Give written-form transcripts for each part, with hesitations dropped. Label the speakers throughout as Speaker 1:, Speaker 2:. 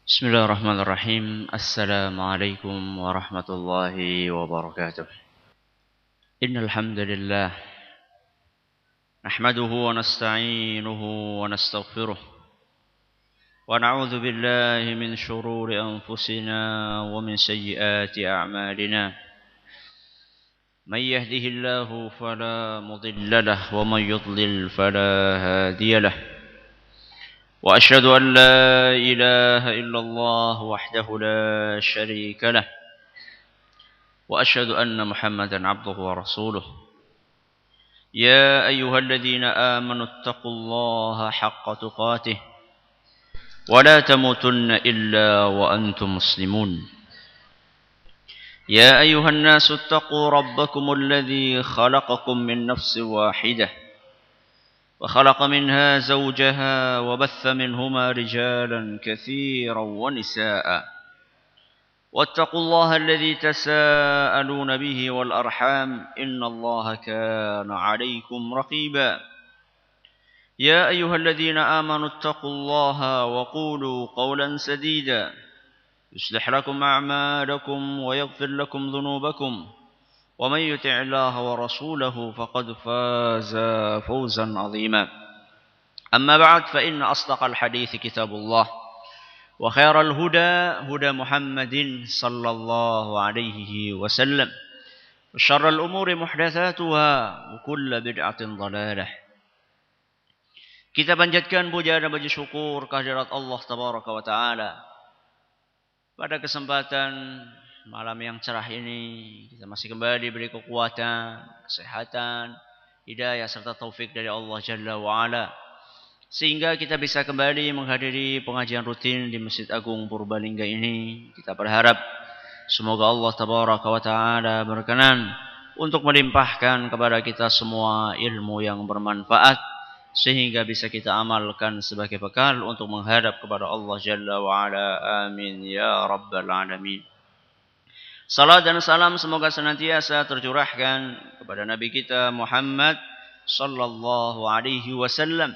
Speaker 1: Bismillahirrahmanirrahim. Assalamualaikum warahmatullahi wabarakatuh. Innal hamdalillah nahmaduhu wa nasta'inuhu wa nastaghfiruh wa na'udzu billahi min shururi anfusina wa min sayyiati a'malina. Man yahdihillahu fala mudilla lahu wa man yudlil fala hadiya lahu. وأشهد أن لا إله إلا الله وحده لا شريك له وأشهد أن محمدا عبده ورسوله يا أيها الذين آمنوا اتقوا الله حق تقاته ولا تموتن إلا وأنتم مسلمون يا أيها الناس اتقوا ربكم الذي خلقكم من نفس واحدة وخلق منها زوجها وبث منهما رجالا كثيرا ونساء واتقوا الله الذي تساءلون به والأرحام إن الله كان عليكم رقيبا يا أيها الذين آمنوا اتقوا الله وقولوا قولا سديدا يصلح لكم أعمالكم ويغفر لكم ذنوبكم ومن يطع الله ورسوله فقد فاز فوزا عظيما أما بعد فإن أصدق الحديث كتاب الله وخير الهدى هدى محمد صلى الله عليه وسلم وشر الأمور محدثاتها وكل بدعة ضلالة. Kita panjatkan puja dan puji syukur kehadirat Allah Tabaraka wa Ta'ala. Pada kesempatan malam yang cerah ini kita masih kembali diberi kekuatan, kesehatan, hidayah serta taufik dari Allah Jalla wa Ala, sehingga kita bisa kembali menghadiri pengajian rutin di Masjid Agung Purbalingga ini. Kita berharap semoga Allah Tabaraka wa Ta'ala berkenan untuk melimpahkan kepada kita semua ilmu yang bermanfaat, sehingga bisa kita amalkan sebagai bekal untuk menghadap kepada Allah Jalla wa Ala. Amin ya Rabbal Alamin. Salat dan salam semoga senantiasa tercurahkan kepada Nabi kita Muhammad sallallahu alaihi wasallam,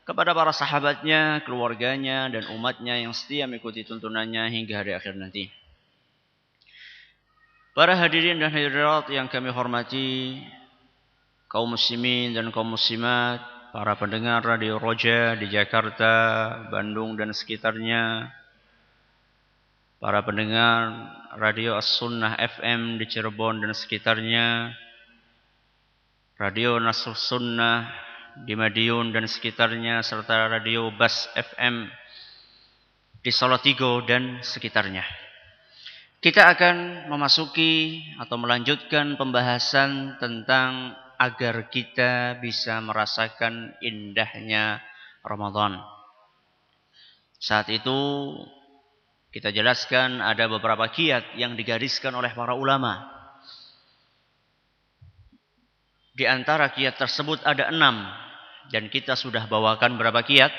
Speaker 1: kepada para sahabatnya, keluarganya, dan umatnya yang setia mengikuti tuntunannya hingga hari akhir nanti. Para hadirin dan hadirat yang kami hormati, kaum muslimin dan kaum muslimat, para pendengar Radio Roja di Jakarta, Bandung dan sekitarnya, para pendengar Radio As-Sunnah FM di Cirebon dan sekitarnya, Radio Nasr Sunnah di Madiun dan sekitarnya, serta Radio Bas FM di Salatiga dan sekitarnya. Kita akan memasuki atau melanjutkan pembahasan tentang agar kita bisa merasakan indahnya Ramadan. Saat itu kita jelaskan ada beberapa kiat yang digariskan oleh para ulama. Di antara kiat tersebut ada 6. Dan kita sudah bawakan berapa kiat?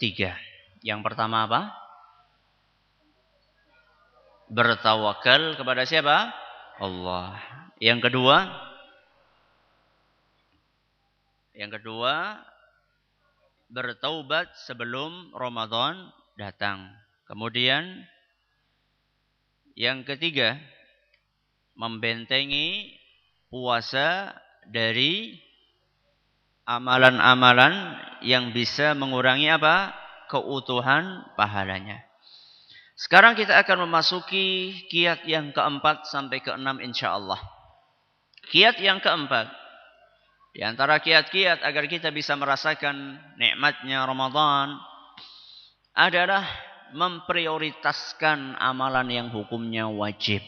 Speaker 1: 3. Yang pertama apa? Bertawakal kepada siapa? Allah. Yang kedua, bertaubat sebelum Ramadan datang. Kemudian yang ketiga, membentengi puasa dari amalan-amalan yang bisa mengurangi apa? Keutuhan pahalanya. Sekarang kita akan memasuki kiat yang keempat sampai keenam insyaallah. Kiat yang keempat, di antara kiat-kiat agar kita bisa merasakan nikmatnya Ramadan adalah memprioritaskan amalan yang hukumnya wajib.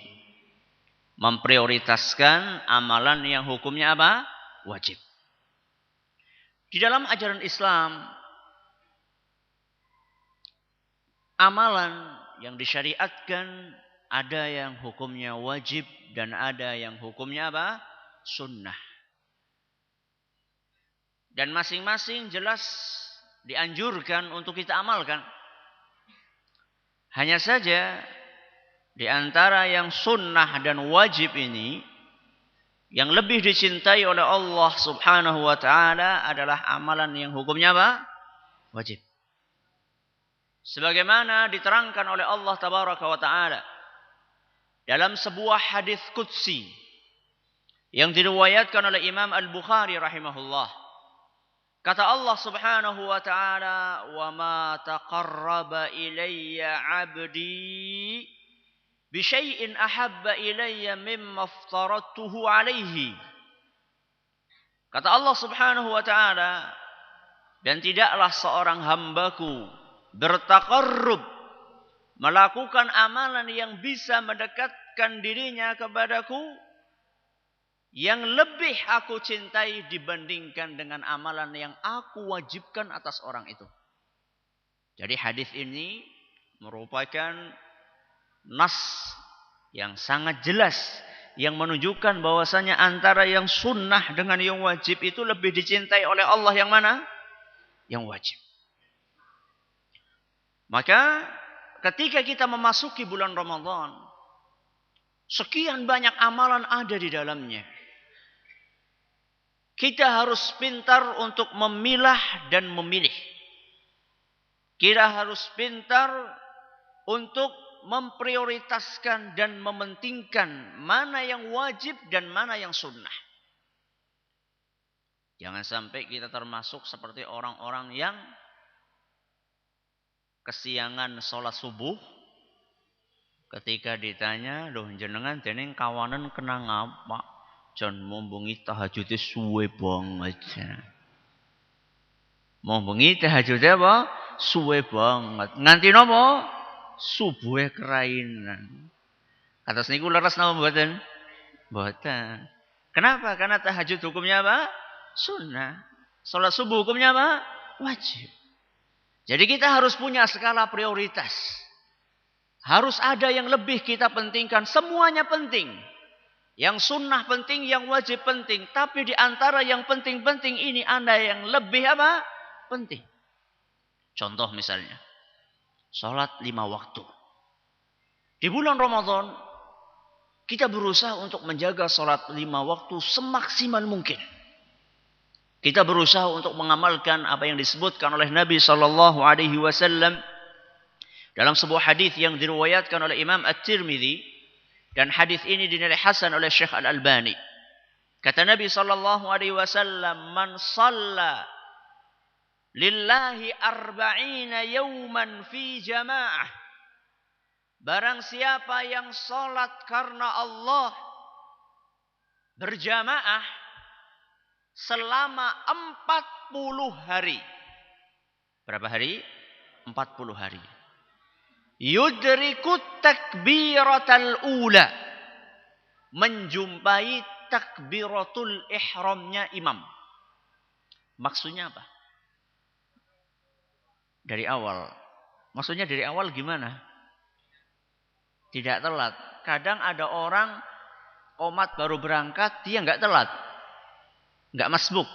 Speaker 1: Memprioritaskan amalan yang hukumnya apa? Wajib. Di dalam ajaran Islam, amalan yang disyariatkan ada yang hukumnya wajib dan ada yang hukumnya apa? Sunnah. Dan masing-masing jelas dianjurkan untuk kita amalkan. Hanya saja di antara yang sunnah dan wajib ini Yang lebih dicintai oleh Allah Subhanahu wa taala adalah amalan yang hukumnya apa? Wajib. Sebagaimana diterangkan oleh Allah Tabaraka wa taala dalam sebuah hadis qudsi yang diriwayatkan oleh Imam Al-Bukhari rahimahullah. Kata Allah Subhanahu wa taala, "Wa ma taqarraba ilayya 'abdi bi syai'in ahabba ilayya mimma aftaradtuhu 'alaihi." Kata Allah Subhanahu wa taala, dan tidaklah seorang hambaku bertaqarrub, melakukan amalan yang bisa mendekatkan dirinya kepadaku, yang lebih aku cintai dibandingkan dengan amalan yang aku wajibkan atas orang itu. Jadi hadis ini merupakan nas yang sangat jelas yang menunjukkan bahwasanya antara yang sunnah dengan yang wajib itu lebih dicintai oleh Allah yang mana? Yang wajib. Maka ketika kita memasuki bulan Ramadan, sekian banyak amalan ada di dalamnya. Kita harus pintar untuk memilah dan memilih. Kita harus pintar untuk memprioritaskan dan mementingkan mana yang wajib dan mana yang sunnah. Jangan sampai kita termasuk seperti orang-orang yang kesiangan sholat subuh. Ketika ditanya, "Loh jenengan dening kawanan kena ngapa? Jan mombengi tahajudnya suwe banget." Mombengi tahajudnya apa? Suwe banget. Nganti nopo? Subuhe kerainan. Atas niku leres napa mboten? Mboten. Kenapa? Karena tahajud hukumnya apa? Sunnah. Salat subuh hukumnya apa? Wajib. Jadi kita harus punya skala prioritas. Harus ada yang lebih kita pentingkan. Semuanya penting. Yang sunnah penting, yang wajib penting. Tapi di antara yang penting-penting ini ada yang lebih apa? Penting. Contoh misalnya. Salat 5 waktu. Di bulan Ramadan, kita berusaha untuk menjaga salat 5 waktu semaksimal mungkin. Kita berusaha untuk mengamalkan apa yang disebutkan oleh Nabi sallallahu alaihi wasallam dalam sebuah hadis yang diriwayatkan oleh Imam At-Tirmidzi, dan hadis ini dinilai hasan oleh Syekh Al-Albani. Kata Nabi sallallahu alaihi wasallam, "Man shalla lillahi arba'ina yawman fi jamaah." Barang siapa yang salat karena Allah berjamaah selama 40 hari. Berapa hari? 40 hari. Yudrikut takbiratal ula. Menjumpai takbiratul ihramnya imam. Maksudnya apa? Dari awal. Maksudnya dari awal gimana? Tidak telat. Kadang ada orang qomat baru berangkat, dia enggak telat. Enggak masbuk.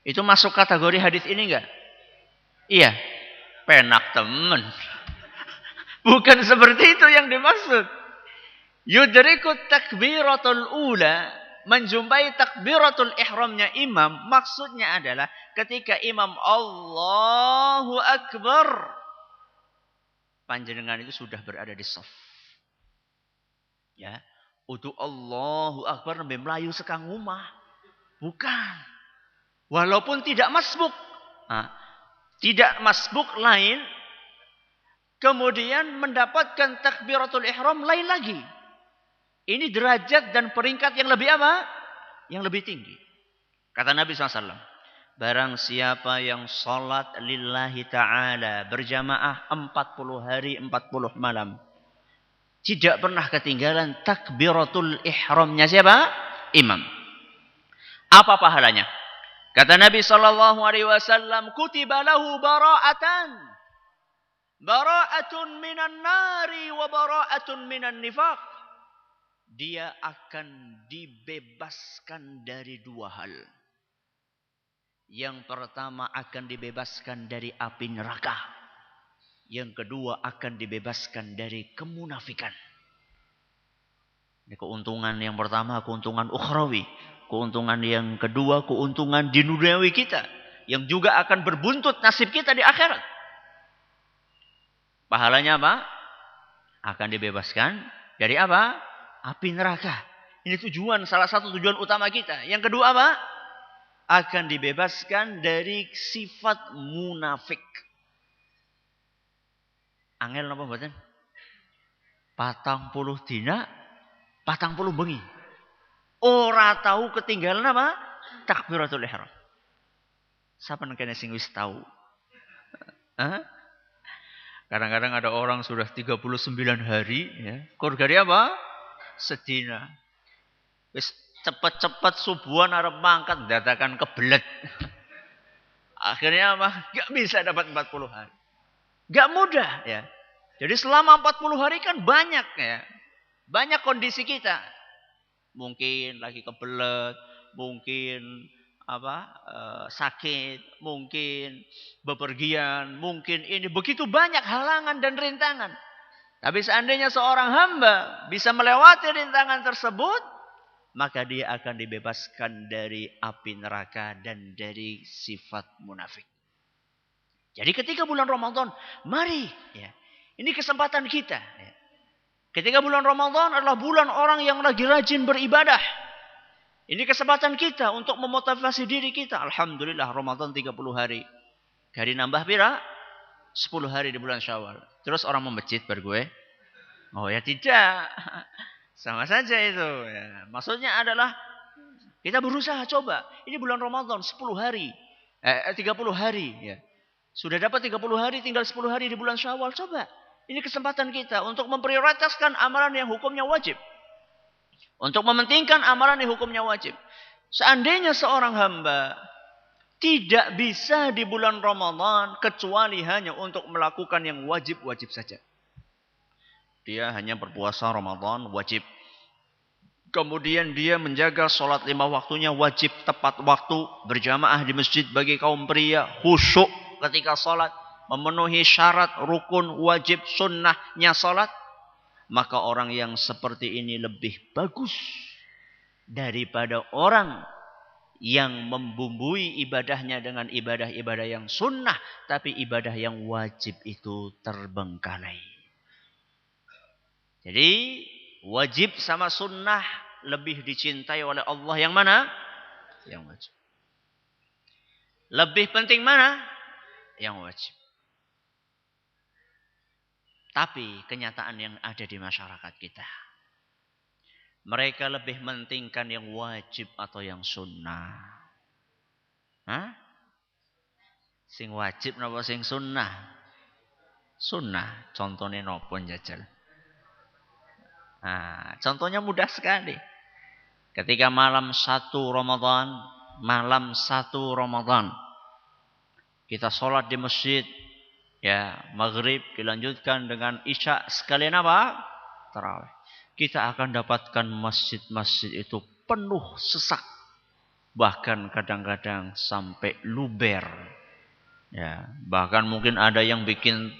Speaker 1: Itu masuk kategori hadis ini enggak? Iya. Penak temen. Bukan seperti itu yang dimaksud. Yudrikut takbiratul ula, menjumpai takbiratul ihramnya imam, maksudnya adalah ketika imam Allahu Akbar, panjenengan itu sudah berada di shaf. Ya, untuk Allahu Akbar nembe melayu sekang umah. Bukan. Walaupun tidak masbuk. Nah, tidak masbuk lain, kemudian mendapatkan takbiratul ihram lain lagi. Ini derajat dan peringkat yang lebih apa? Yang lebih tinggi. Kata Nabi SAW, barang siapa yang salat lillahi ta'ala berjamaah 40 hari 40 malam, tidak pernah ketinggalan takbiratul ihramnya siapa? Imam. Apa pahalanya? Kata Nabi SAW, kutiba lahu bara'atan. Bara'atun minan nari wa bara'atun minan nifaq. Dia akan dibebaskan dari 2 hal. Yang pertama akan dibebaskan dari api neraka. Yang kedua akan dibebaskan dari kemunafikan. Ini keuntungan yang pertama, keuntungan ukhrawi. Keuntungan yang kedua, keuntungan di duniawi kita. Yang juga akan berbuntut nasib kita di akhirat. Pahalanya apa? Akan dibebaskan dari apa? Api neraka. Ini salah satu tujuan utama kita. Yang kedua apa? Akan dibebaskan dari sifat munafik. Angel napa mboten? 40 dina, 40 bengi. Ora tahu ketinggalan apa? Takbiratul ihram. Saben kene sing wis tahu. Kadang-kadang ada orang sudah 39 hari ya. Kurgari apa? Sedina. Wis cepet-cepet subuhan arep mangkat dadakan kebelet. Akhirnya apa? Gak bisa dapat 40 hari. Gak mudah ya. Jadi selama 40 hari kan banyak ya. Banyak kondisi kita. Mungkin lagi kebelet, mungkin sakit, mungkin bepergian, mungkin ini begitu banyak halangan dan rintangan. Tapi seandainya seorang hamba bisa melewati rintangan tersebut, maka dia akan dibebaskan dari api neraka dan dari sifat munafik. Jadi ketika bulan Ramadan, mari ya. Ini kesempatan kita ya. Ketika bulan Ramadan adalah bulan orang yang lagi rajin beribadah. Ini kesempatan kita untuk memotivasi diri kita. Alhamdulillah Ramadan 30 hari. Hari nambah pira? 10 hari di bulan Syawal. Terus orang mau masjid gue. Oh ya tidak. Sama saja itu. Ya. Maksudnya adalah kita berusaha coba. Ini bulan Ramadan 10 hari. 30 hari. Ya. Sudah dapat 30 hari, tinggal 10 hari di bulan Syawal. Coba. Ini kesempatan kita untuk memprioritaskan amalan yang hukumnya wajib. Untuk mementingkan amalan yang hukumnya wajib. Seandainya seorang hamba tidak bisa di bulan Ramadan kecuali hanya untuk melakukan yang wajib-wajib saja. Dia hanya berpuasa Ramadan wajib. Kemudian dia menjaga sholat 5 waktunya wajib tepat waktu. Berjamaah di masjid bagi kaum pria. Khusyuk ketika sholat. Memenuhi syarat, rukun, wajib, sunnahnya sholat. Maka orang yang seperti ini lebih bagus daripada orang yang membumbui ibadahnya dengan ibadah-ibadah yang sunnah. Tapi ibadah yang wajib itu terbengkalai. Jadi wajib sama sunnah lebih dicintai oleh Allah yang mana? Yang wajib. Lebih penting mana? Yang wajib. Tapi kenyataan yang ada di masyarakat kita. Mereka lebih mementingkan yang wajib atau yang sunnah. Hah? Sing wajib napa sing sunnah? Sunnah. Contohnya nopo jajal. Nah, contohnya mudah sekali. Ketika malam 1 Ramadan, kita sholat di masjid. Ya, maghrib dilanjutkan dengan isya sekalian apa? Tarawih. Kita akan dapatkan masjid-masjid itu penuh sesak. Bahkan kadang-kadang sampai luber. Ya, bahkan mungkin ada yang bikin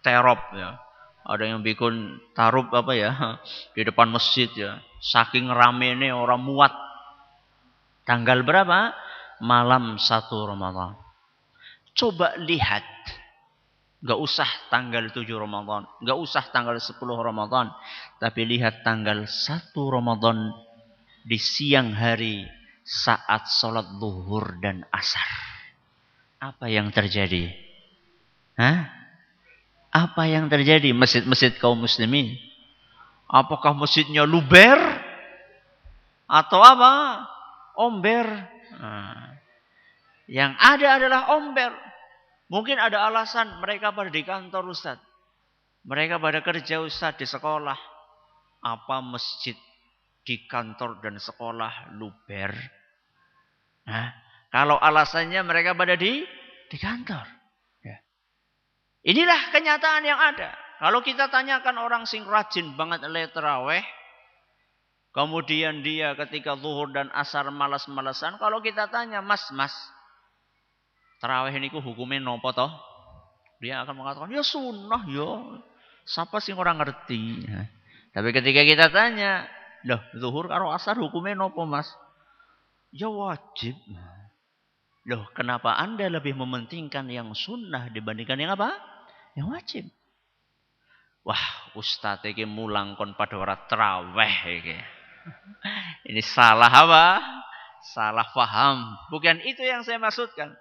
Speaker 1: terop ya. Ada yang bikin tarub di depan masjid ya. Saking rame ini orang muat. Tanggal berapa? Malam 1 Ramadan. Coba lihat. Gak usah tanggal 7 Ramadan. Gak usah tanggal 10 Ramadan. Tapi lihat tanggal 1 Ramadan di siang hari saat sholat zuhur dan asar. Apa yang terjadi? Hah? Apa yang terjadi masjid-masjid kaum muslimin? Apakah masjidnya luber? Atau apa? Omber. Yang ada adalah omber. Mungkin ada alasan mereka pada di kantor Ustaz. Mereka pada kerja Ustaz di sekolah. Apa masjid di kantor dan sekolah luber? Kalau alasannya mereka pada di kantor. Ya. Inilah kenyataan yang ada. Kalau kita tanyakan orang sing rajin banget tarawih. Kemudian dia ketika zuhur dan asar malas-malasan. Kalau kita tanya, mas. Tarawih ini hukumnya nopo toh? Dia akan mengatakan, ya sunnah ya. Siapa sih orang ngerti? Tapi ketika kita tanya, Loh, zuhur karo asar hukumnya nopo, Mas? Ya wajib. Loh, kenapa Anda lebih mementingkan yang sunnah dibandingkan yang apa? Yang wajib. Wah, ustaz iki mulang kon pada ora traweh iki. Ini salah apa? Salah paham. Bukan itu yang saya maksudkan.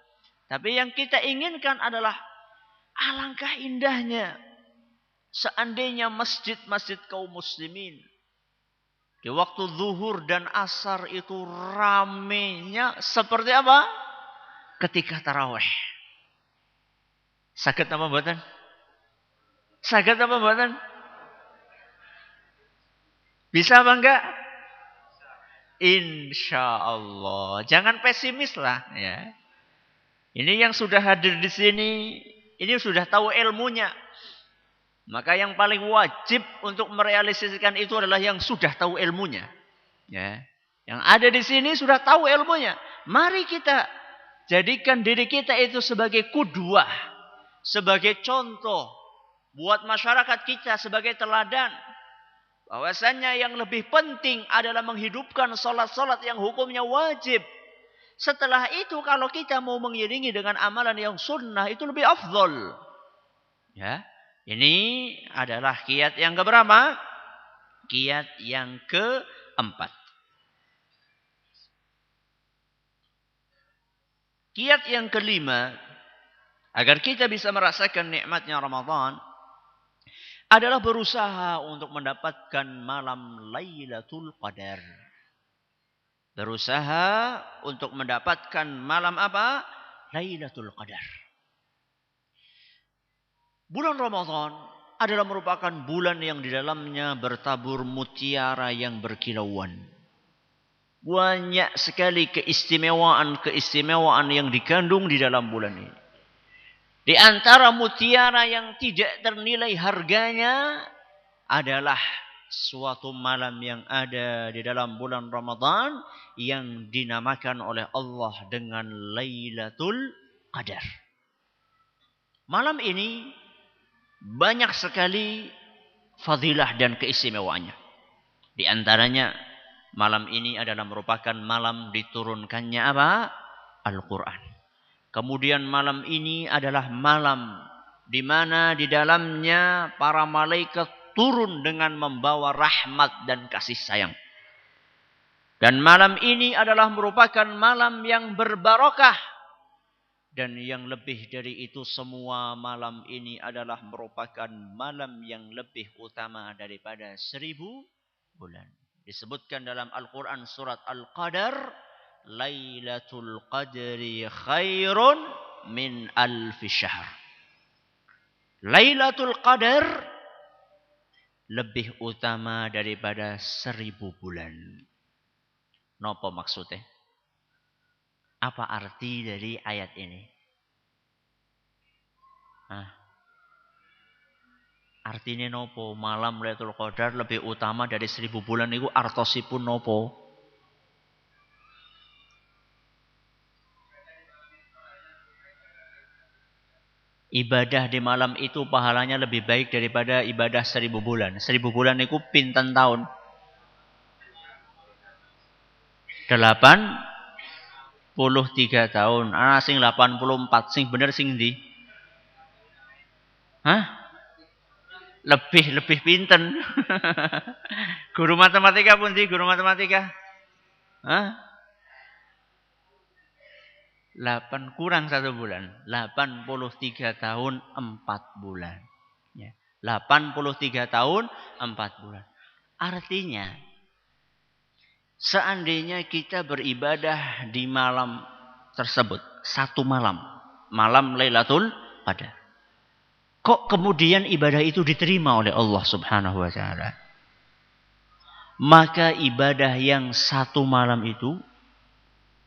Speaker 1: Tapi yang kita inginkan adalah alangkah indahnya seandainya masjid-masjid kaum muslimin di waktu zuhur dan asar itu ramenya seperti apa? Ketika tarawih. Saged apa mboten? Saged apa mboten? Bisa apa enggak? Insya Allah. Jangan pesimis lah. Ya. Ini yang sudah hadir di sini, ini sudah tahu ilmunya. Maka yang paling wajib untuk merealisasikan itu adalah yang sudah tahu ilmunya. Ya. Yang ada di sini sudah tahu ilmunya. Mari kita jadikan diri kita itu sebagai kudwah, sebagai contoh buat masyarakat kita, sebagai teladan. Bahwasannya yang lebih penting adalah menghidupkan salat-salat yang hukumnya wajib. Setelah itu kalau kita mau mengiringi dengan amalan yang sunnah itu lebih afdol. Ya, ini adalah kiat yang keberapa? Kiat yang keempat. Kiat yang kelima, agar kita bisa merasakan nikmatnya Ramadan, adalah berusaha untuk mendapatkan malam Lailatul Qadar. Berusaha untuk mendapatkan malam apa? Lailatul Qadar. Bulan Ramadan adalah merupakan bulan yang di dalamnya bertabur mutiara yang berkilauan. Banyak sekali keistimewaan-keistimewaan yang dikandung di dalam bulan ini. Di antara mutiara yang tidak ternilai harganya adalah suatu malam yang ada di dalam bulan Ramadan yang dinamakan oleh Allah dengan Lailatul Qadar. Malam ini banyak sekali fadilah dan keistimewaannya. Di antaranya malam ini adalah merupakan malam diturunkannya apa? Al-Quran. Kemudian malam ini adalah malam di mana di dalamnya para malaikat turun dengan membawa rahmat dan kasih sayang. Dan malam ini adalah merupakan malam yang berbarokah. Dan yang lebih dari itu semua, malam ini adalah merupakan malam yang lebih utama daripada 1000 bulan. Disebutkan dalam Al-Quran surat Al-Qadar, Lailatul Qadri khairun min alfi syahr. Lailatul Qadar lebih utama daripada 1000 bulan. Napa maksudnya? Apa arti dari ayat ini? Artinya nopo? Malam Lailatul Qadar lebih utama dari 1000 bulan itu artosipun nopo? Ibadah di malam itu pahalanya lebih baik daripada ibadah 1000 bulan. 1000 bulan itu pinten tahun? 83 tahun. Sing 84, sing bener sing ndi? Lebih pinten. Guru matematika pundi? Guru matematika? 8 kurang 1 bulan. 83 tahun 4 bulan. 83 tahun 4 bulan. Artinya, seandainya kita beribadah di malam tersebut, satu malam, malam Lailatul Qadar, kok kemudian ibadah itu diterima oleh Allah Subhanahu wa taala? Maka ibadah yang satu malam itu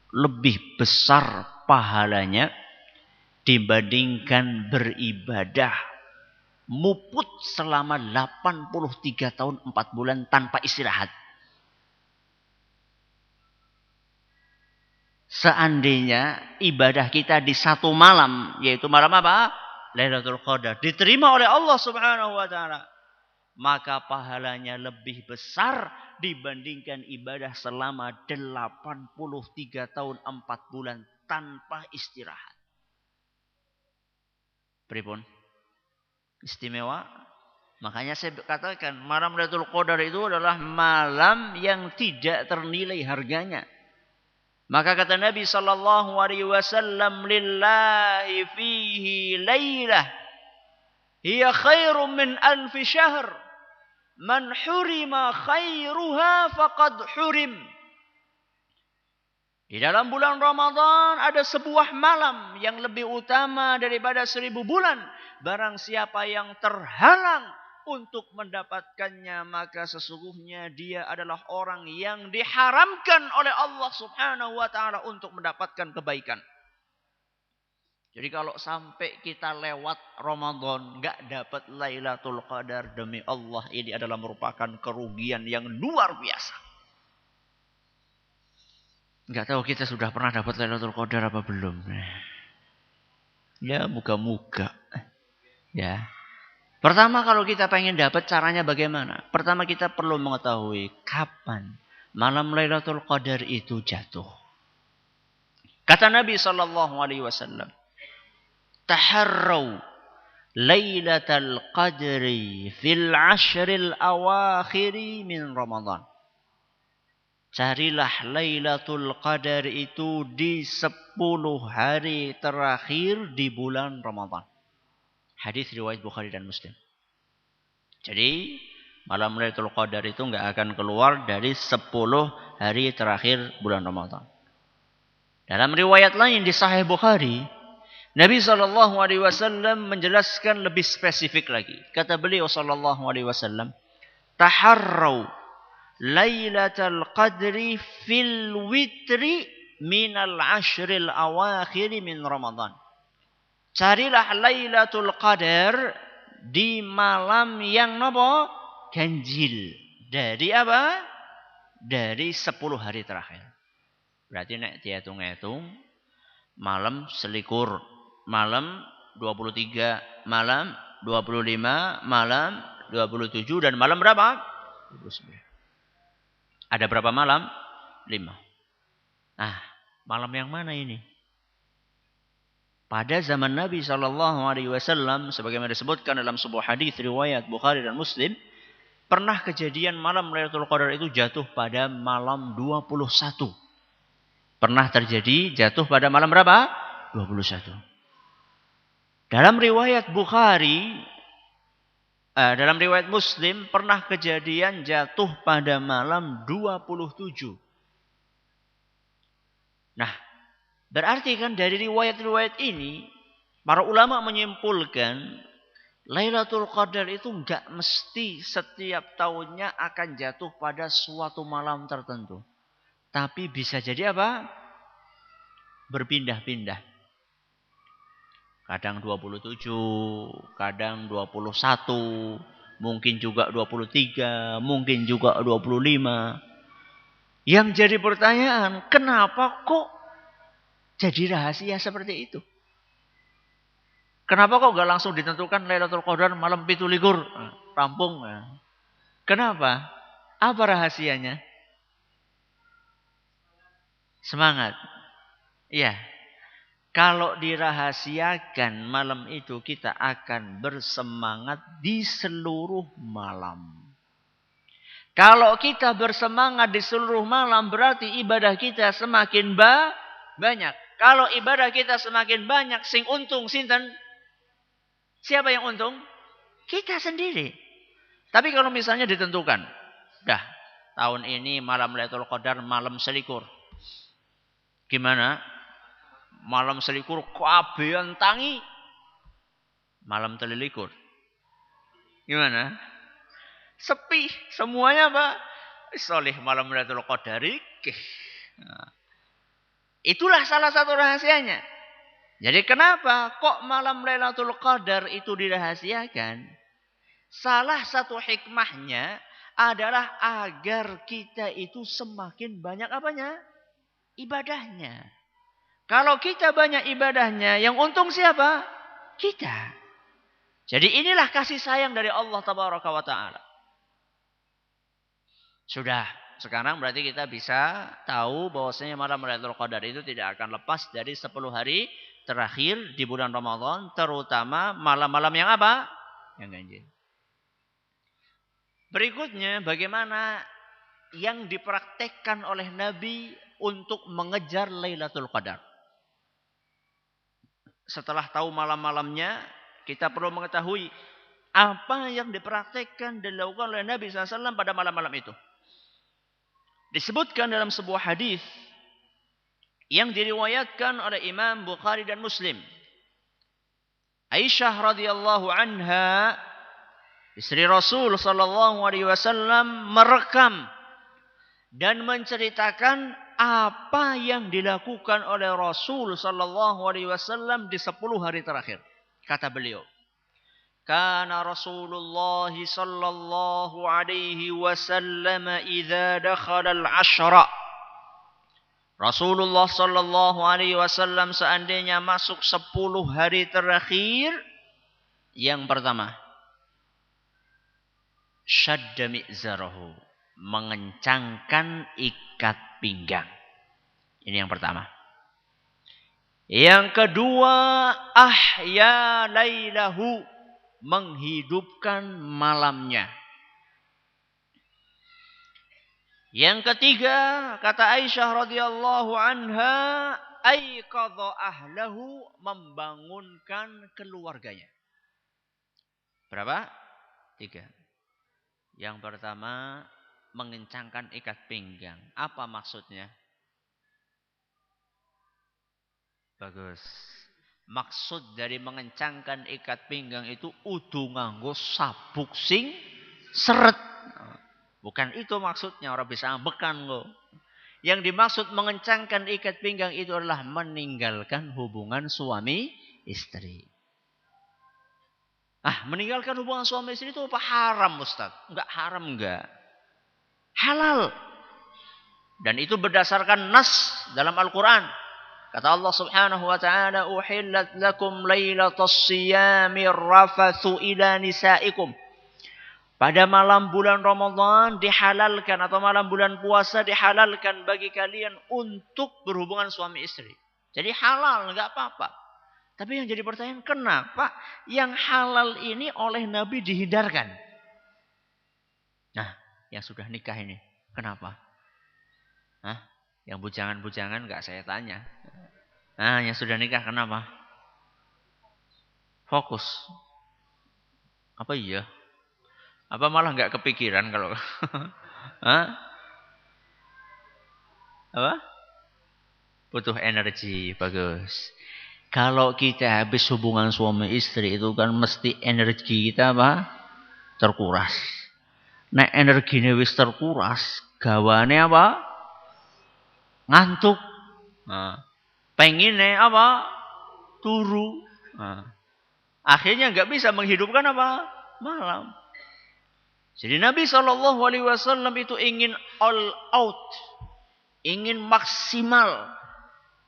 Speaker 1: lebih besar pahalanya dibandingkan beribadah muput selama 83 tahun 4 bulan tanpa istirahat. Seandainya ibadah kita di satu malam, yaitu malam apa? Lailatul Qadar, diterima oleh Allah Subhanahu wa taala, maka pahalanya lebih besar dibandingkan ibadah selama 83 tahun 4 bulan tanpa istirahat. Pripun? Istimewa. Makanya saya katakan malam Lailatul Qadar itu adalah malam yang tidak ternilai harganya. Maka kata Nabi sallallahu alaihi wasallam, "Lillahi fihi lailah hiya khairum min alfi syahr. Man hurima khairuha faqad hurim." Di dalam bulan Ramadan ada sebuah malam yang lebih utama daripada 1000 bulan. Barang siapa yang terhalang untuk mendapatkannya, maka sesungguhnya dia adalah orang yang diharamkan oleh Allah Subhanahu wa taala untuk mendapatkan kebaikan. Jadi kalau sampai kita lewat Ramadan enggak dapat Lailatul Qadar, demi Allah ini adalah merupakan kerugian yang luar biasa. Enggak tahu kita sudah pernah dapat Lailatul Qadar apa belum. Ya, muka-muka. Ya. Pertama kalau kita pengen dapat caranya bagaimana? Pertama kita perlu mengetahui kapan malam Lailatul Qadar itu jatuh. Kata Nabi sallallahu alaihi wasallam, "Taharraw Lailatul Qadri fil ashril awakhiri min Ramadan." Carilah Lailatul Qadar itu di 10 hari terakhir di bulan Ramadan. Hadis riwayat Bukhari dan Muslim. Jadi malam Lailatul Qadar itu enggak akan keluar dari 10 hari terakhir bulan Ramadan. Dalam riwayat lain di Sahih Bukhari, Nabi sallallahu alaihi wasallam menjelaskan lebih spesifik lagi. Kata beliau sallallahu alaihi wasallam, "Taharraw Lailatul Qadri fil witri minal ashril awakhir min Ramadan." Carilah Lailatul Qadar di malam yang napa? Ganjil. Dari apa? Dari 10 hari terakhir. Berarti nek dihitung-hitung malam selikur, malam 23, malam 25, malam 27 dan malam berapa? 29. Ada berapa malam? 5. Nah, malam yang mana ini? Pada zaman Nabi sallallahu alaihi wasallam sebagaimana disebutkan dalam sebuah hadis riwayat Bukhari dan Muslim, pernah kejadian malam Lailatul Qadar itu jatuh pada malam 21. Pernah terjadi jatuh pada malam berapa? 21. Dalam riwayat Bukhari, dalam riwayat Muslim pernah kejadian jatuh pada malam 27. Nah, berarti kan dari riwayat-riwayat ini, para ulama menyimpulkan Lailatul Qadar itu enggak mesti setiap tahunnya akan jatuh pada suatu malam tertentu. Tapi bisa jadi apa? Berpindah-pindah. Kadang 27, kadang 21, mungkin juga 23, mungkin juga 25. Yang jadi pertanyaan, kenapa kok jadi rahasia seperti itu? Kenapa kok enggak langsung ditentukan Lailatul Qadar malam 17 rampung? Kenapa? Apa rahasianya? Semangat. Iya. Kalau dirahasiakan malam itu kita akan bersemangat di seluruh malam. Kalau kita bersemangat di seluruh malam berarti ibadah kita semakin banyak. Kalau ibadah kita semakin banyak, sing untung sinten? Siapa yang untung? Kita sendiri. Tapi kalau misalnya ditentukan, dah tahun ini malam Lailatul Qadar malam selikur. Gimana? Malam selikur kabehan tangi. Malam telilikur. Gimana? Sepi. Semuanya apa? Soleh malam Lailatul Qadar. Nah, itulah salah satu rahasianya. Jadi kenapa kok malam Lailatul Qadar itu dirahasiakan? Salah satu hikmahnya adalah agar kita itu semakin banyak apanya? Ibadahnya. Kalau kita banyak ibadahnya, yang untung siapa? Kita. Jadi inilah kasih sayang dari Allah Tabaraka wa Ta'ala. Sudah. Sekarang berarti kita bisa tahu bahwasanya malam Lailatul Qadar itu tidak akan lepas dari 10 hari terakhir di bulan Ramadan, terutama malam-malam yang apa? Yang ganjil. Berikutnya, bagaimana yang dipraktekkan oleh Nabi untuk mengejar Lailatul Qadar. Setelah tahu malam-malamnya, kita perlu mengetahui apa yang dipraktekkan dan dilakukan oleh Nabi SAW pada malam-malam itu. Disebutkan dalam sebuah hadis yang diriwayatkan oleh Imam Bukhari dan Muslim. Aisyah radhiyallahu anha, istri Rasul sallallahu alaihi wasallam, merekam dan menceritakan apa yang dilakukan oleh Rasul sallallahu alaihi wasallam di 10 hari terakhir. Kata beliau, "Kana Rasulullah sallallahu alaihi wasallam idza dakhala al-ashra." Rasulullah sallallahu alaihi wasallam seandainya masuk 10 hari terakhir, yang pertama, syadda mi'zarahu, mengencangkan ikat pinggang. Ini yang pertama. Yang kedua, ahya lailahu, menghidupkan malamnya. Yang ketiga, kata Aisyah radhiyallahu anha, aiqadha ahlahu, membangunkan keluarganya. Berapa? 3. Yang pertama, mengencangkan ikat pinggang. Apa maksudnya? Bagus. Maksud dari mengencangkan ikat pinggang itu udu nganggo sabuk sing seret. Bukan itu maksudnya, orang bisa ambekan kok. Yang dimaksud mengencangkan ikat pinggang itu adalah meninggalkan hubungan suami istri. Meninggalkan hubungan suami istri itu apa? Haram, Ustaz? Enggak haram, enggak. Halal. Dan itu berdasarkan nas dalam Al-Quran. Kata Allah subhanahu wa ta'ala, uhillat lakum laylatas siyamir rafathu ila nisaikum. Pada malam bulan Ramadan dihalalkan, atau malam bulan puasa dihalalkan bagi kalian untuk berhubungan suami istri. Jadi halal, enggak apa-apa. Tapi yang jadi pertanyaan, kenapa yang halal ini oleh Nabi dihindarkan? Nah, yang sudah nikah ini, kenapa? Yang bujangan-bujangan enggak saya tanya. Yang sudah nikah kenapa? Fokus. Apa iya? Apa malah enggak kepikiran kalau Apa? Butuh energi, bagus. Kalau kita habis hubungan suami istri itu kan mesti energi kita apa? Terkuras. Nek energinya wis terkuras, gawane apa? Ngantuk. Pengennya apa? Turu. Akhirnya enggak bisa menghidupkan apa? Malam. Jadi Nabi SAW itu ingin all out. Ingin maksimal.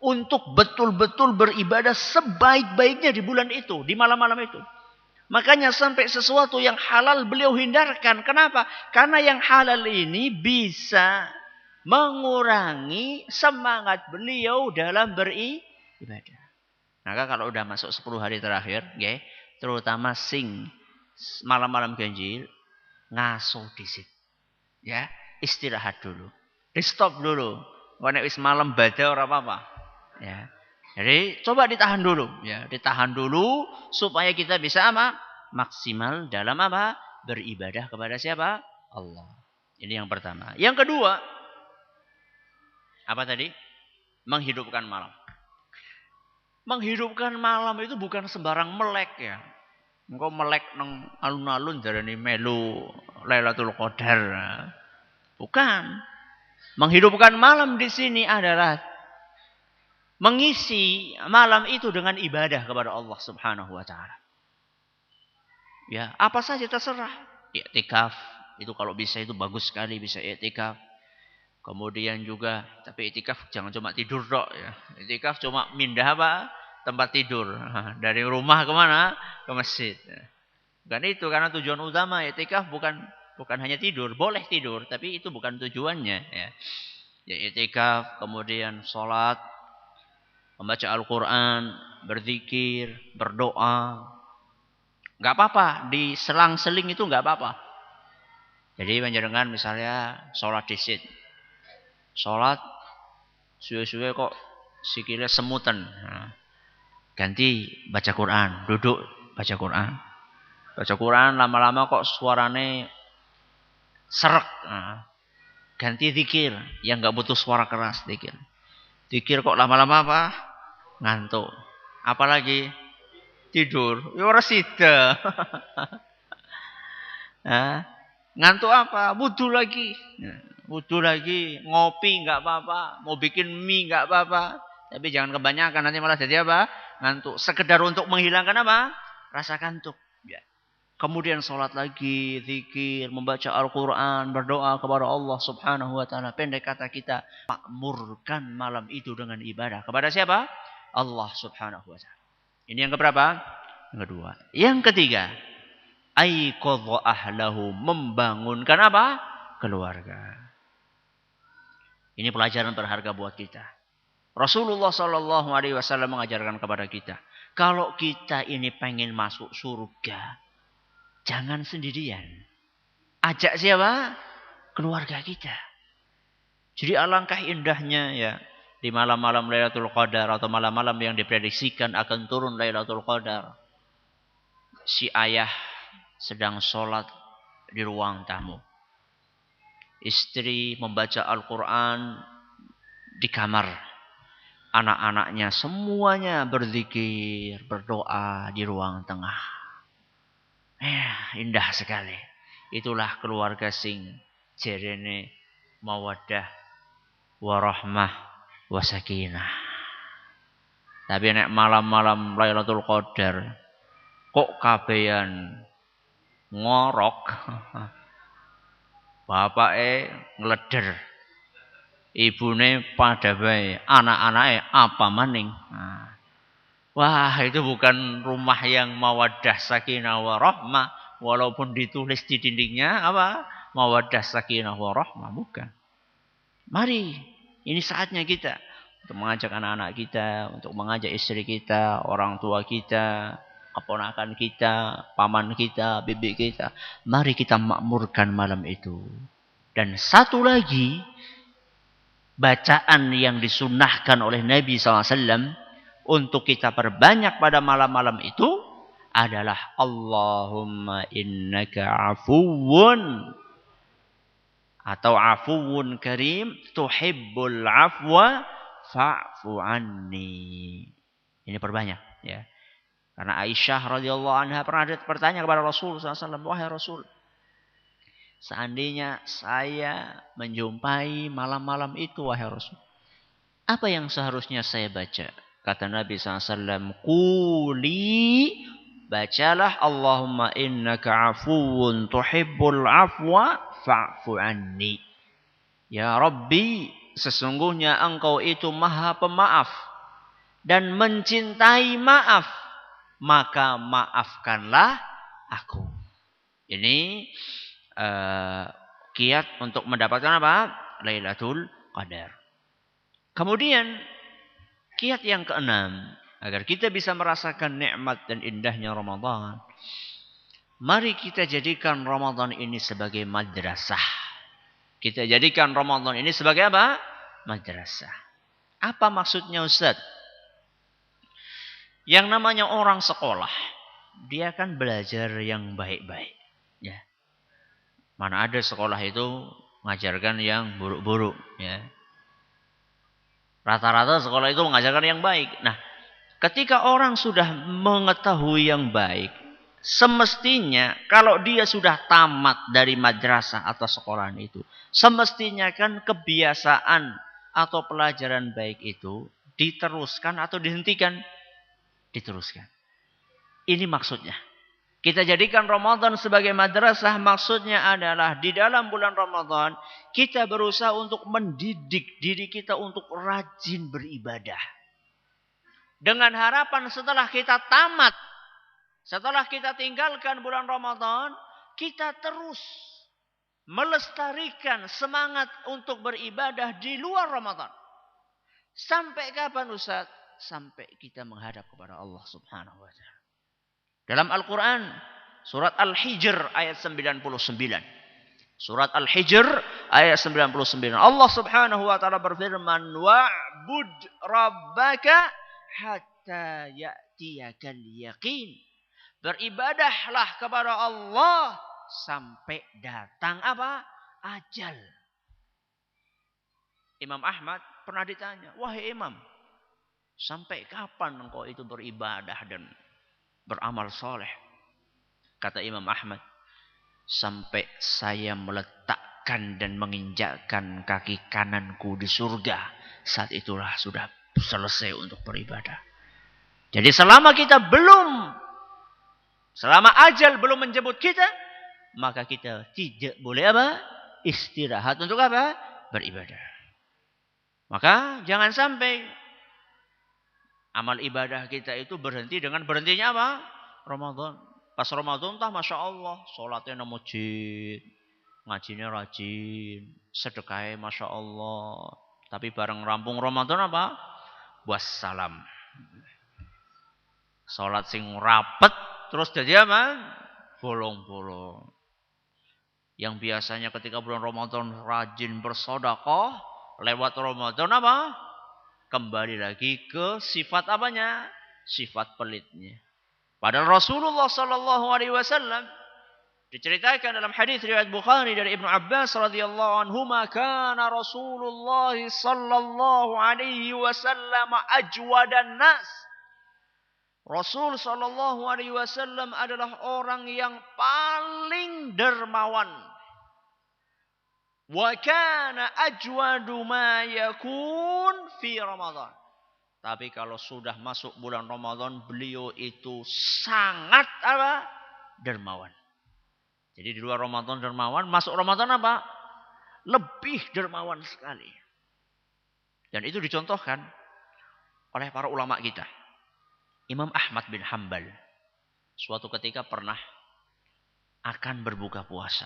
Speaker 1: Untuk betul-betul beribadah sebaik-baiknya di bulan itu. Di malam-malam itu. Makanya sampai sesuatu yang halal beliau hindarkan. Kenapa? Karena yang halal ini bisa mengurangi semangat beliau dalam beribadah. Maka kalau udah masuk 10 hari terakhir, terutama sing malam-malam ganjil, ngaso disit. Ya, istirahat dulu. Di stop dulu. Nek wis malam badhe ora apa-apa. Ya. Jadi coba ditahan dulu, ya, ditahan dulu supaya kita bisa apa? Maksimal dalam apa? Beribadah kepada siapa? Allah. Ini yang pertama. Yang kedua, apa tadi? Menghidupkan malam. Menghidupkan malam itu bukan sembarang melek, ya. Engko melek nang alun-alun darani melu Lailatul Qadar. Bukan. Menghidupkan malam di sini adalah mengisi malam itu dengan ibadah kepada Allah Subhanahu wa taala. Ya, apa saja terserah. I'tikaf itu kalau bisa itu bagus sekali, bisa i'tikaf. Kemudian juga, tapi i'tikaf jangan cuma tidur tok, ya. I'tikaf cuma mindah apa? Tempat tidur. Dari rumah ke mana? Ke masjid. Bukan itu, karena tujuan utama i'tikaf bukan Bukan hanya tidur, boleh tidur, tapi itu bukan tujuannya. Ya, ya i'tikaf, kemudian sholat, membaca Al-Quran, berzikir, berdoa. Nggak apa-apa, di selang-seling itu nggak apa-apa. Jadi panjenengan misalnya sholat disit. Sholat, suwe-suwe kok sikile semutan. Nah, ganti baca Quran, duduk baca Quran. Baca Quran lama-lama kok suarane serak. Nah, ganti zikir yang nggak butuh suara keras zikir. Zikir kok lama-lama apa? Ngantuk. Apalagi tidur. Ya ora sida. Nah, ngantuk apa? Wudu lagi. Wudu lagi, ngopi nggak apa-apa, mau bikin mie nggak apa-apa. Tapi jangan kebanyakan nanti malah jadi apa? Ngantuk. Sekedar untuk menghilangkan apa? Rasa kantuk. Ya. Kemudian sholat lagi, zikir, membaca Al-Quran, berdoa kepada Allah Subhanahu Wa Taala. Pendek kata kita makmurkan malam itu dengan ibadah kepada siapa? Allah Subhanahu Wa Taala. Ini yang keberapa? Yang kedua. Yang ketiga, aiqadha ahlahu, membangunkan apa? Keluarga. Ini pelajaran berharga buat kita. Rasulullah Shallallahu Alaihi Wasallam mengajarkan kepada kita, kalau kita ini pengen masuk surga, jangan sendirian. Ajak siapa? Keluarga kita. Jadi alangkah indahnya ya di malam-malam Lailatul Qadar atau malam-malam yang diprediksikan akan turun Lailatul Qadar. Si ayah sedang sholat di ruang tamu. Istri membaca Al-Quran di kamar. Anak-anaknya semuanya berzikir, berdoa di ruang tengah. Indah sekali. Itulah keluarga sing jerene mawaddah warahmah wasakinah. Tapi nek malam-malam Lailatul Qadar kok kabehan ngorok. Bapake ngleder. Ibune pada bae, anak-anake apa maning. Nah. Wah, itu bukan rumah yang mawaddah sakinah warahmah, walaupun ditulis di dindingnya apa? Mawaddah sakinah warahmah, bukan. Mari, ini saatnya kita untuk mengajak anak-anak kita, untuk mengajak istri kita, orang tua kita, keponakan kita, paman kita, bibi kita. Mari kita makmurkan malam itu. Dan satu lagi, bacaan yang disunnahkan oleh Nabi SAW untuk kita perbanyak pada malam-malam itu adalah Allahumma innaka afuwun atau afuwun karim tuhibbul afwa fa'fu anni. Ini perbanyak ya. Karena Aisyah radhiyallahu anha pernah bertanya kepada Rasul SAW, wahai Rasul, seandainya saya menjumpai malam-malam itu, wahai Rasul, apa yang seharusnya saya baca? Kata Nabi SAW, Quli, bacalah Allahumma innaka afuwun tuhibbul afwa fa'fu anni. Ya Rabbi, sesungguhnya engkau itu maha pemaaf dan mencintai maaf, maka maafkanlah aku. Ini kiat untuk mendapatkan apa? Lailatul Qadar. Kemudian kiat yang keenam, agar kita bisa merasakan nikmat dan indahnya Ramadan, mari kita jadikan Ramadan ini sebagai madrasah. Kita jadikan Ramadan ini sebagai apa? Madrasah. Apa maksudnya Ustaz? Yang namanya orang sekolah, dia kan belajar yang baik-baik. Ya. Mana ada sekolah itu mengajarkan yang buruk-buruk. Ya. Rata-rata sekolah itu mengajarkan yang baik. Nah, ketika orang sudah mengetahui yang baik, semestinya kalau dia sudah tamat dari madrasah atau sekolahan itu, semestinya kan kebiasaan atau pelajaran baik itu diteruskan atau dihentikan? Diteruskan. Ini maksudnya. Kita jadikan Ramadan sebagai madrasah, maksudnya adalah di dalam bulan Ramadan kita berusaha untuk mendidik diri kita untuk rajin beribadah. Dengan harapan setelah kita tamat, setelah kita tinggalkan bulan Ramadan, kita terus melestarikan semangat untuk beribadah di luar Ramadan. Sampai kapan Ustaz? Sampai kita menghadap kepada Allah Subhanahu wa taala. Dalam Al-Qur'an surat Al-Hijr ayat 99. Surat Al-Hijr ayat 99. Allah Subhanahu wa taala berfirman, "Wa'bud rabbaka hatta ya'tiyakal yaqin." Beribadahlah kepada Allah sampai datang apa? Ajal. Imam Ahmad pernah ditanya, "Wahai Imam, sampai kapan engkau itu beribadah dan beramal soleh?" Kata Imam Ahmad, "Sampai saya meletakkan dan menginjakkan kaki kananku di surga. Saat itulah sudah selesai untuk beribadah." Jadi selama ajal belum menjemput kita, maka kita tidak boleh apa? Istirahat untuk apa? Beribadah. Maka jangan sampai amal ibadah kita itu berhenti dengan berhentinya apa? Ramadan. Pas Ramadan entah Masya Allah, sholatnya nang masjid, ngajinya rajin, sedekahnya Masya Allah. Tapi bareng rampung Ramadan apa? Wassalam. Sholat sing rapet, terus jadi apa? Bolong-bolong. Yang biasanya ketika bulan Ramadan rajin bersedekah, lewat Ramadan apa? Kembali lagi ke sifat apanya? Sifat pelitnya. Padahal Rasulullah sallallahu alaihi wasallam diceritakan dalam hadis riwayat Bukhari dari Ibnu Abbas radhiyallahu anhuma, kana Rasulullah sallallahu alaihi wasallam ajwadan nas. Rasul sallallahu alaihi wasallam adalah orang yang paling dermawan. Wa kana ajwadu ma yakun fi Ramadan. Tapi kalau sudah masuk bulan Ramadan, beliau itu sangat apa? Dermawan. Jadi di luar Ramadan dermawan, masuk Ramadan apa? Lebih dermawan sekali. Dan itu dicontohkan oleh para ulama kita. Imam Ahmad bin Hanbal suatu ketika pernah akan berbuka puasa.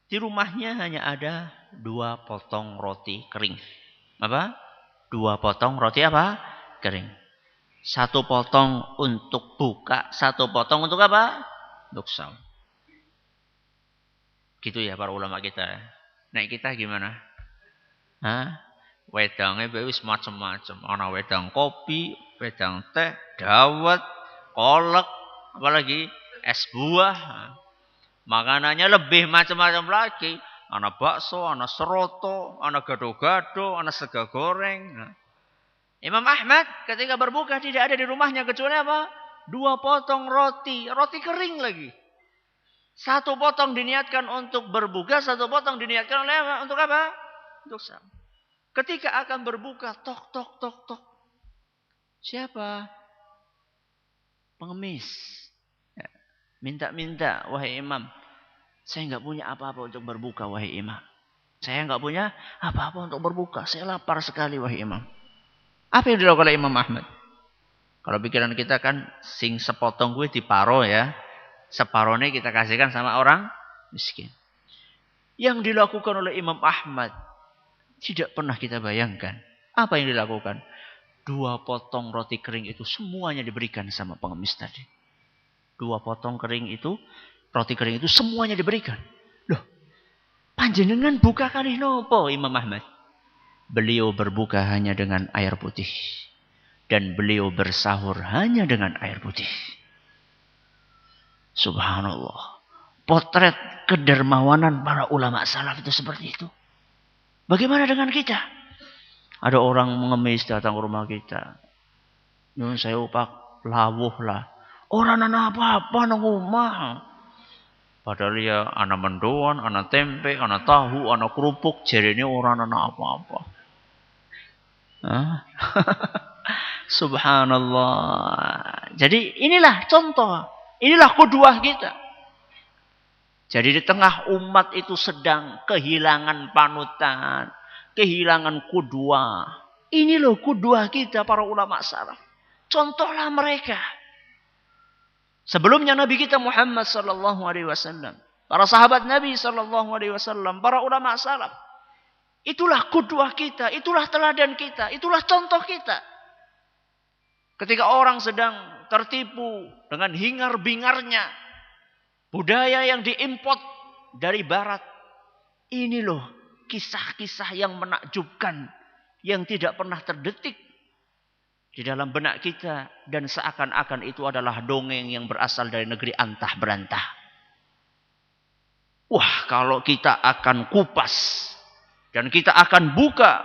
Speaker 1: Di rumahnya hanya ada 2 potong roti kering. Apa? 2 potong roti apa? Kering. 1 potong untuk buka, 1 potong untuk apa? Untuk sahur. Gitu ya para ulama kita. Nah kita gimana? Hah? Wedangnya wis macam-macam. Ana wedang kopi, wedang teh, dawet, kolak, apalagi es buah. Makanannya lebih macam-macam lagi. Ana bakso, ana seroto, ana gado-gado, ana sega goreng. Imam Ahmad ketika berbuka tidak ada di rumahnya kecuali apa? 2 potong roti, roti kering lagi. 1 potong diniatkan untuk berbuka, 1 potong diniatkan oleh apa? Untuk apa? Untuk sahur. Ketika akan berbuka, tok, tok, tok, tok. Siapa? Pengemis. Ya. Minta-minta, wahai imam. Saya enggak punya apa-apa untuk berbuka, wahai imam. Saya enggak punya apa-apa untuk berbuka. Saya lapar sekali, wahai imam. Apa yang dilakukan oleh Imam Ahmad? Kalau pikiran kita kan, sing sepotong gue diparo ya. Separohnya kita kasihkan sama orang miskin. Yang dilakukan oleh Imam Ahmad tidak pernah kita bayangkan. Apa yang dilakukan? 2 potong roti kering itu semuanya diberikan sama pengemis tadi. 2 potong kering itu, roti kering itu semuanya diberikan. Loh, panjenengan buka kali nopo Imam Ahmad? Beliau berbuka hanya dengan air putih. Dan beliau bersahur hanya dengan air putih. Subhanallah. Potret kedermawanan para ulama salaf itu seperti itu. Bagaimana dengan kita? Ada orang mengemis datang ke rumah kita. Nyun saya upak lawuh lah. Orang anak apa-apa nang rumah. Padahal ya anak mendoan, anak tempe, anak tahu, anak kerupuk. Jadi ini orang anak apa-apa. Subhanallah. Jadi inilah contoh. Inilah qudwah kita. Jadi di tengah umat itu sedang kehilangan panutan, kehilangan qudwah. Ini loh qudwah kita para ulama salaf. Contohlah mereka. Sebelumnya Nabi kita Muhammad sallallahu alaihi wasallam para sahabat Nabi sallallahu alaihi wasallam, para ulama salaf. Itulah qudwah kita, itulah teladan kita, itulah contoh kita. Ketika orang sedang tertipu dengan hingar-bingarnya budaya yang diimport dari barat, ini loh kisah-kisah yang menakjubkan, yang tidak pernah terdetik di dalam benak kita, dan seakan-akan itu adalah dongeng yang berasal dari negeri antah berantah. Wah, kalau kita akan kupas dan kita akan buka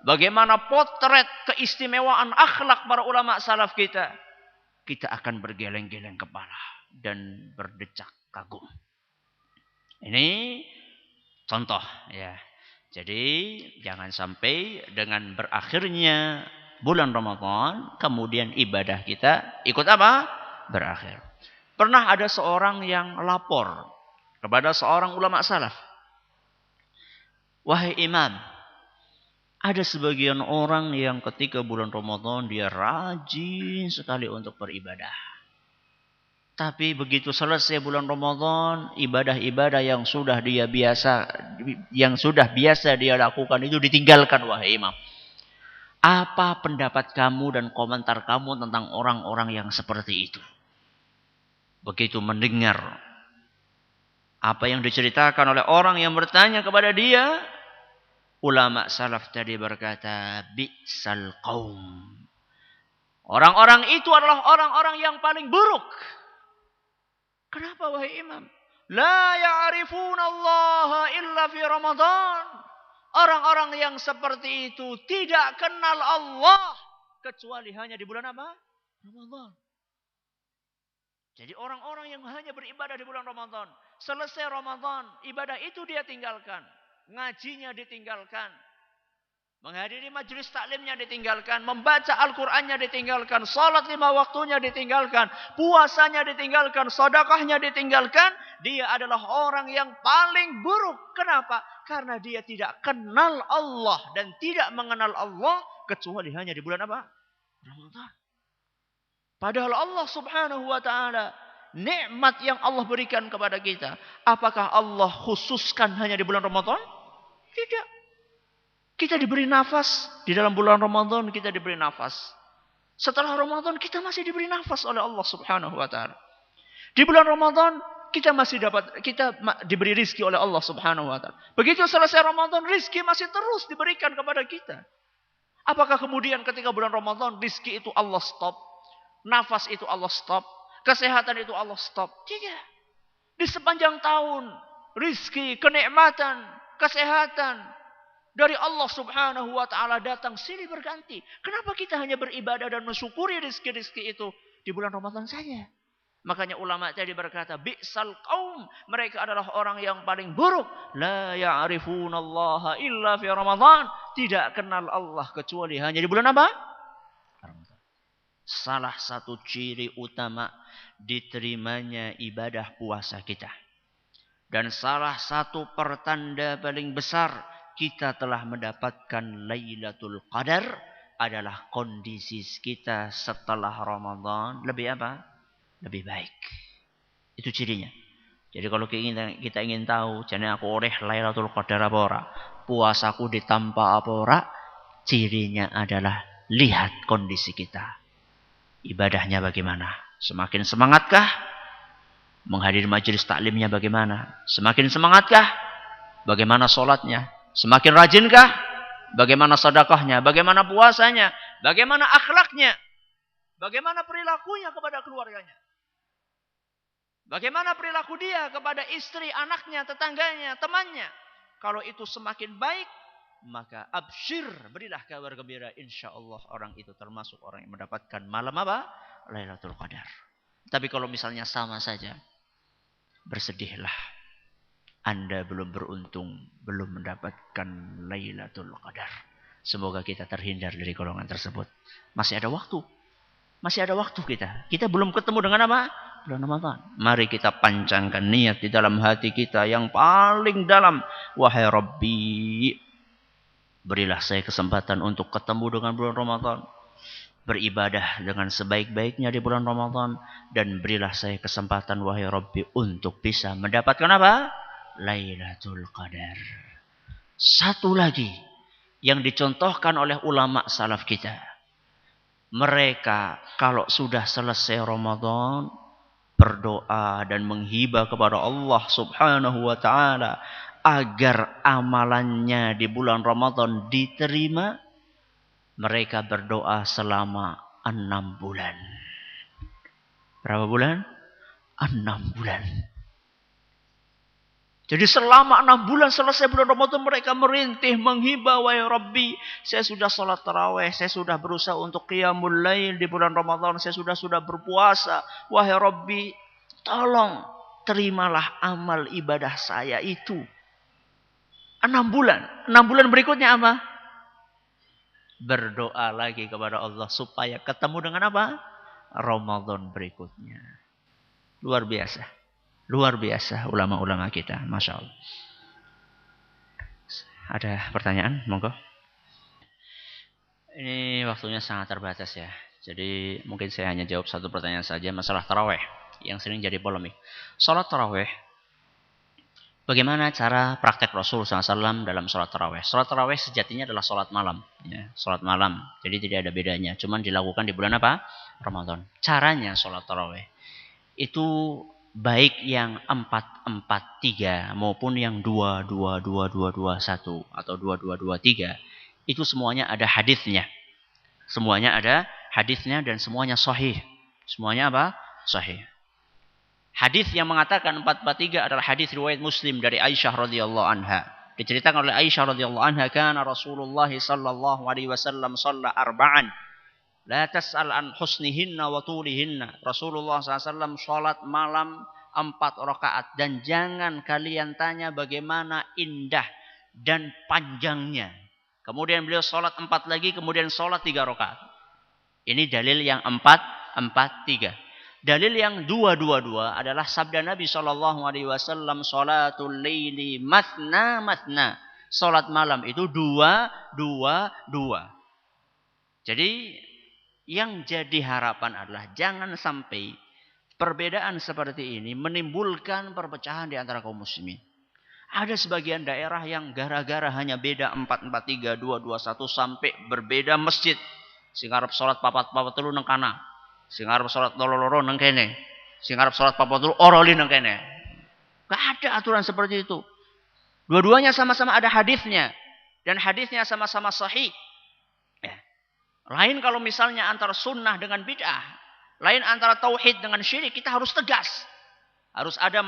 Speaker 1: bagaimana potret keistimewaan akhlak para ulama salaf kita, kita akan bergeleng-geleng kepala dan berdecak kagum. Ini contoh ya. Jadi jangan sampai dengan berakhirnya bulan Ramadan kemudian ibadah kita ikut apa? Berakhir. Pernah ada seorang yang lapor kepada seorang ulama salaf. Wahai imam, ada sebagian orang yang ketika bulan Ramadan dia rajin sekali untuk beribadah. Tapi begitu selesai bulan Ramadan, ibadah-ibadah yang sudah biasa dia lakukan itu ditinggalkan, wahai imam. Apa pendapat kamu dan komentar kamu tentang orang-orang yang seperti itu? Begitu mendengar apa yang diceritakan oleh orang yang bertanya kepada dia, ulama salaf tadi berkata, bi'sal qaum. Orang-orang itu adalah orang-orang yang paling buruk. Kenapa wahai imam? La ya'rifuna Allah illa fi Ramadan. Orang-orang yang seperti itu tidak kenal Allah kecuali hanya di bulan apa? Ramadan. Jadi orang-orang yang hanya beribadah di bulan Ramadan, selesai Ramadan, ibadah itu dia tinggalkan. Ngajinya ditinggalkan. Menghadiri majelis taklimnya ditinggalkan. Membaca Al-Qurannya ditinggalkan. Salat 5 waktunya ditinggalkan. Puasanya ditinggalkan. Sedekahnya ditinggalkan. Dia adalah orang yang paling buruk. Kenapa? Karena dia tidak kenal Allah. Dan tidak mengenal Allah. Kecuali hanya di bulan apa? Ramadan. Padahal Allah subhanahu wa ta'ala, nikmat yang Allah berikan kepada kita, apakah Allah khususkan hanya di bulan Ramadan? Tidak. Kita diberi nafas. Di dalam bulan Ramadan kita diberi nafas. Setelah Ramadan kita masih diberi nafas oleh Allah subhanahu wa ta'ala. Di bulan Ramadan kita diberi rizki oleh Allah subhanahu wa ta'ala. Begitu selesai Ramadan, rizki masih terus diberikan kepada kita. Apakah kemudian ketika bulan Ramadan rizki itu Allah stop? Nafas itu Allah stop? Kesehatan itu Allah stop? Tidak. Di sepanjang tahun, rizki, kenikmatan, kesehatan dari Allah subhanahu wa ta'ala datang silih berganti. Kenapa kita hanya beribadah dan mensyukuri rizki-rizki itu di bulan Ramadan saja? Makanya ulama tadi berkata, bi'sal qaum. Mereka adalah orang yang paling buruk. La ya'rifunallaha illa fi Ramadan. Tidak kenal Allah kecuali hanya di bulan apa? Ramadan. Salah satu ciri utama diterimanya ibadah puasa kita. Dan salah satu pertanda paling besar kita telah mendapatkan Lailatul Qadar adalah kondisi kita setelah Ramadan lebih apa? Lebih baik. Itu cirinya. Jadi kalau kita ingin tahu, jane aku oleh Lailatul Qadar apa ora? Puasaku ditampa apa ora? Cirinya adalah lihat kondisi kita. Ibadahnya bagaimana? Semakin semangatkah? Menghadiri majelis taklimnya bagaimana? Semakin semangatkah? Bagaimana sholatnya? Semakin rajinkah? Bagaimana sedekahnya? Bagaimana puasanya? Bagaimana akhlaknya? Bagaimana perilakunya kepada keluarganya? Bagaimana perilaku dia kepada istri, anaknya, tetangganya, temannya? Kalau itu semakin baik, maka absyir, berilah kabar gembira. InsyaAllah orang itu termasuk orang yang mendapatkan malam apa? Lailatul Qadar. Tapi kalau misalnya sama saja, bersedihlah. Anda belum beruntung, belum mendapatkan Lailatul Qadar. Semoga kita terhindar dari golongan tersebut. Masih ada waktu. Masih ada waktu kita. Kita belum ketemu dengan apa? Bulan Ramadan. Mari kita pancangkan niat di dalam hati kita yang paling dalam. Wahai Rabbi, berilah saya kesempatan untuk ketemu dengan bulan Ramadan. beribadah dengan sebaik-baiknya di bulan Ramadan, dan berilah saya kesempatan wahai Rabbi untuk bisa mendapatkan apa? Lailatul Qadar. Satu lagi yang dicontohkan oleh ulama salaf kita. Mereka kalau sudah selesai Ramadan berdoa dan menghibah kepada Allah Subhanahu wa taala agar amalannya di bulan Ramadan diterima. Mereka berdoa selama 6 bulan. Berapa bulan? 6 bulan. Jadi selama 6 bulan selesai bulan Ramadan mereka merintih, menghibah, wahai Rabbi, saya sudah sholat tarawih, saya sudah berusaha untuk qiyamul lail di bulan Ramadan, saya sudah berpuasa. Wahai Rabbi, tolong terimalah amal ibadah saya itu. 6 bulan. 6 bulan berikutnya apa? Berdoa lagi kepada Allah supaya ketemu dengan apa? Ramadan berikutnya. Luar biasa. Luar biasa ulama-ulama kita. Masya Allah. Ada pertanyaan? Monggo. Ini waktunya sangat terbatas ya. Jadi mungkin saya hanya jawab satu pertanyaan saja. Masalah tarawih yang sering jadi polemik. Salat tarawih. Bagaimana cara praktek Rasul SAW dalam sholat tarawih? Sholat tarawih sejatinya adalah sholat malam. Ya, sholat malam. Jadi tidak ada bedanya. Cuman dilakukan di bulan apa? Ramadan. Caranya sholat tarawih. Itu baik yang 4-4-3 maupun yang 2-2-2-2-2-1 atau 2-2-2-3. Itu semuanya ada hadisnya. Semuanya ada hadisnya dan semuanya sahih. Semuanya apa? Sahih. Hadis yang mengatakan 4-4-3 adalah hadis riwayat Muslim dari Aisyah radhiyallahu anha. Diceritakan oleh Aisyah radhiyallahu anha, kana Rasulullah sallallahu alaihi wasallam shalla arba'an. La tas'al an husnihinna wa tulihinna. Rasulullah SAW salat malam 4 rakaat dan jangan kalian tanya bagaimana indah dan panjangnya. Kemudian beliau salat 4 lagi, kemudian salat 3 rakaat. Ini dalil yang 4-4-3. Dalil yang 2-2-2 adalah sabda Nabi SAW, salatul laili matna matna. Salat malam itu 2-2-2. Jadi yang jadi harapan adalah jangan sampai perbedaan seperti ini menimbulkan perpecahan di antara kaum muslimin. Ada sebagian daerah yang gara-gara hanya beda 4-4-3, 2-2-1 sampai berbeda masjid. Sing arep salat 4-4 telu nang kana. Sing arep salat loro-loro nang kene. Sing arep salat 4 telu oroli nang kene. Enggak ada aturan seperti itu. Dua-duanya sama-sama ada hadisnya dan hadisnya sama-sama sahih. Lain kalau misalnya antara sunnah dengan bid'ah, lain antara tauhid dengan syirik, kita harus tegas. Harus ada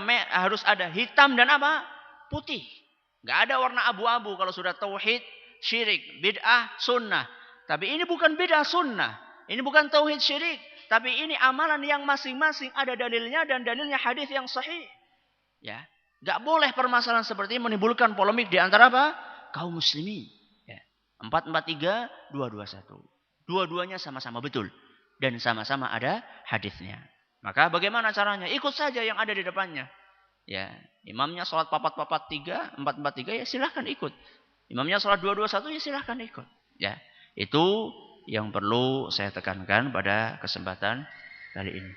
Speaker 1: hitam dan apa? Putih. Enggak ada warna abu-abu kalau sudah tauhid, syirik, bid'ah, sunnah. Tapi ini bukan bid'ah sunnah. Ini bukan tauhid syirik. Tapi ini amalan yang masing-masing ada dalilnya dan dalilnya hadis yang sahih. Ya, enggak boleh permasalahan seperti ini menimbulkan polemik di antara apa? Kaum muslimin. Ya. 4-4-3, 2-2-1. Dua-duanya sama-sama betul dan sama-sama ada hadisnya. Maka bagaimana caranya? Ikut saja yang ada di depannya. Ya, imamnya salat 4-4-3, 4-4-3 ya silahkan ikut. Imamnya salat 2-2-1 ya silahkan ikut. Ya, itu yang perlu saya tekankan pada kesempatan kali ini.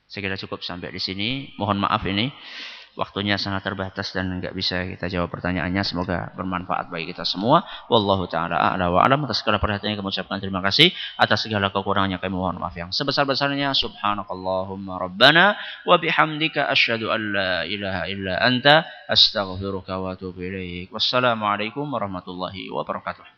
Speaker 1: Saya kira cukup sampai di sini. Mohon maaf ini waktunya sangat terbatas dan enggak bisa kita jawab pertanyaannya. Semoga bermanfaat bagi kita semua. Wallahu taala a'la wa a'lam. Atas segala perhatiannya kami ucapkan terima kasih. Atas segala kekurangannya kami mohon maaf yang sebesar-besarnya. Subhanakallahumma rabbana wa bihamdika asyhadu an la ilaha illa anta astaghfiruka wa atubu ilaik. Wassalamualaikum warahmatullahi wabarakatuh.